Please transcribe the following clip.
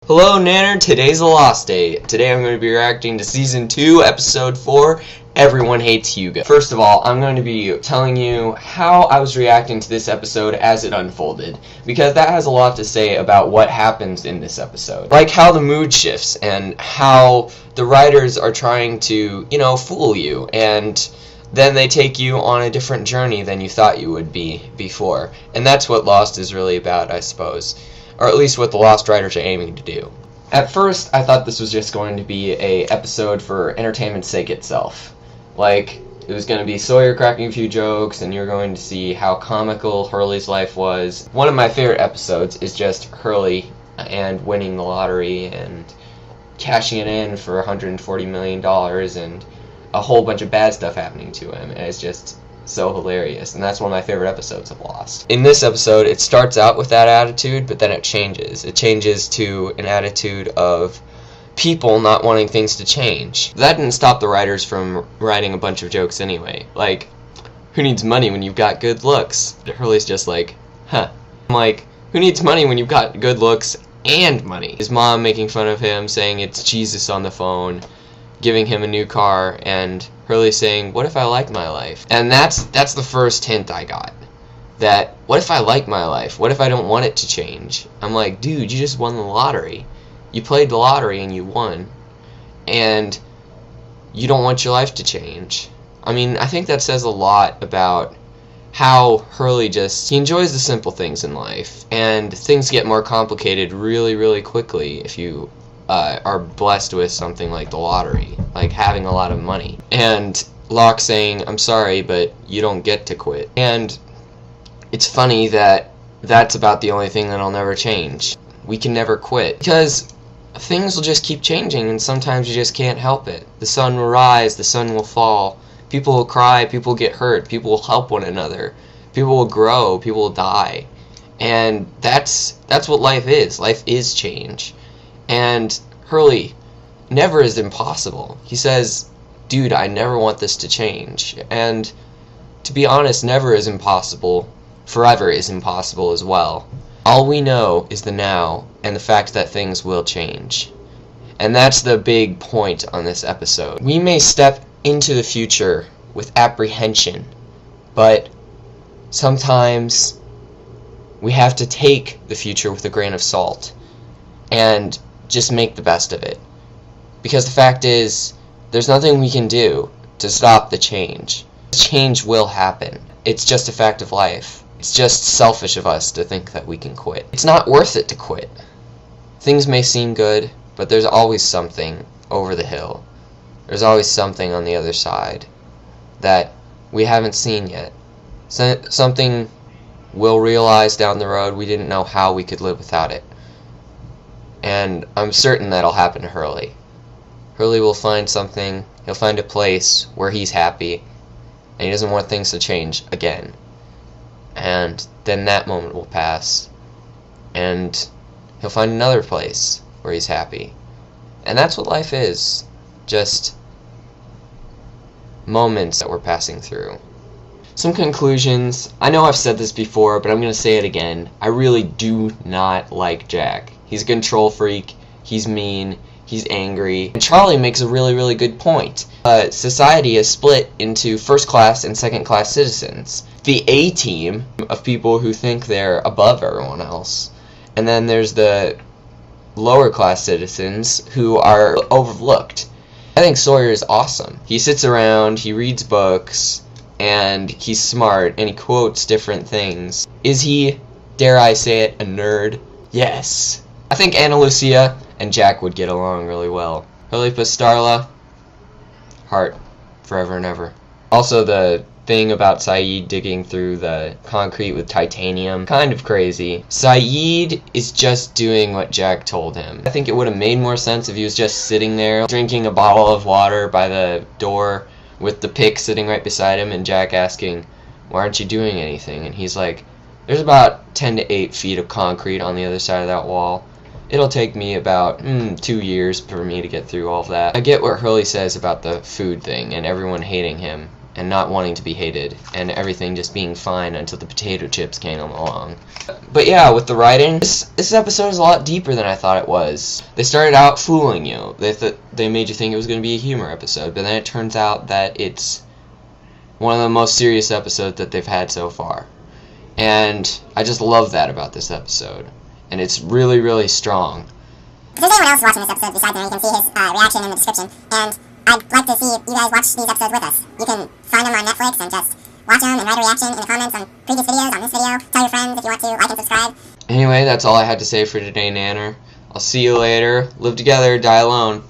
Hello Nanner, today's a lost day. Today I'm going to be reacting to Season 2, Episode 4, Everyone Hates Hugo. First of all, I'm going to be telling you how I was reacting to this episode as it unfolded, because that has a lot to say about what happens in this episode. Like how the mood shifts, and how the writers are trying to, fool you, and then they take you on a different journey than you thought you would be before. And that's what Lost is really about, I suppose. Or at least what the Lost writers are aiming to do. At first, I thought this was just going to be a episode for entertainment's sake itself. Like, it was going to be Sawyer cracking a few jokes, and you're going to see how comical Hurley's life was. One of my favorite episodes is just Hurley and winning the lottery and cashing it in for $140 million and a whole bunch of bad stuff happening to him. And it's just so hilarious, and that's one of my favorite episodes of Lost. In this episode, it starts out with that attitude, but then it changes. It changes to an attitude of people not wanting things to change. That didn't stop the writers from writing a bunch of jokes anyway. Like, who needs money when you've got good looks? Hurley's just like, huh. I'm like, who needs money when you've got good looks and money? His mom making fun of him, saying it's Jesus on the phone, giving him a new car, and Hurley saying, what if I like my life? And that's the first hint I got. That, what if I like my life? What if I don't want it to change? I'm like, dude, you just won the lottery. You played the lottery and you won. And you don't want your life to change. I mean, I think that says a lot about how Hurley he enjoys the simple things in life. And things get more complicated really, really quickly if you are blessed with something like the lottery, like having a lot of money. And Locke saying, I'm sorry, but you don't get to quit. And it's funny that that's about the only thing that'll never change. We can never quit, because things will just keep changing, and sometimes you just can't help it. The sun will rise, the sun will fall, people will cry, people will get hurt, people will help one another, people will grow, people will die. And that's what life is. Life is change. And Hurley, never is impossible. He says, dude, I never want this to change. And to be honest, never is impossible. Forever is impossible as well. All we know is the now and the fact that things will change. And that's the big point on this episode. We may step into the future with apprehension, but sometimes we have to take the future with a grain of salt and just make the best of it. Because the fact is, there's nothing we can do to stop the change. Change will happen. It's just a fact of life. It's just selfish of us to think that we can quit. It's not worth it to quit. Things may seem good, but there's always something over the hill. There's always something on the other side that we haven't seen yet. Something we'll realize down the road we didn't know how we could live without it. And I'm certain that'll happen to Hurley. Hurley will find something, he'll find a place where he's happy, and he doesn't want things to change again. And then that moment will pass, and he'll find another place where he's happy. And that's what life is. Just moments that we're passing through. Some conclusions. I know I've said this before, but I'm going to say it again. I really do not like Jack. He's a control freak, he's mean, he's angry. And Charlie makes a really, really good point. Society is split into first-class and second-class citizens. The A-team of people who think they're above everyone else. And then there's the lower-class citizens who are overlooked. I think Sawyer is awesome. He sits around, he reads books, and he's smart, and he quotes different things. Is he, dare I say it, a nerd? Yes. I think Ana Lucia and Jack would get along really well. Hurley plus Starla, heart, forever and ever. Also, the thing about Sayid digging through the concrete with titanium, kind of crazy. Sayid is just doing what Jack told him. I think it would have made more sense if he was just sitting there, drinking a bottle of water by the door, with the pick sitting right beside him, and Jack asking, why aren't you doing anything? And he's like, there's about 10 to 8 feet of concrete on the other side of that wall. It'll take me about 2 years for me to get through all of that. I get what Hurley says about the food thing and everyone hating him, and not wanting to be hated, and everything just being fine until the potato chips came along. But yeah, with the writing, this episode is a lot deeper than I thought it was. They started out fooling you. They made you think it was going to be a humor episode, but then it turns out that it's one of the most serious episodes that they've had so far. And I just love that about this episode. And it's really, really strong. If there's anyone else watching this episode besides me, you can see his reaction in the description. And I'd like to see you guys watch these episodes with us. You can find them on Netflix and just watch them and write a reaction in the comments on previous videos, on this video. Tell your friends if you want to like and subscribe. Anyway, that's all I had to say for today, Nanner. I'll see you later. Live together, die alone.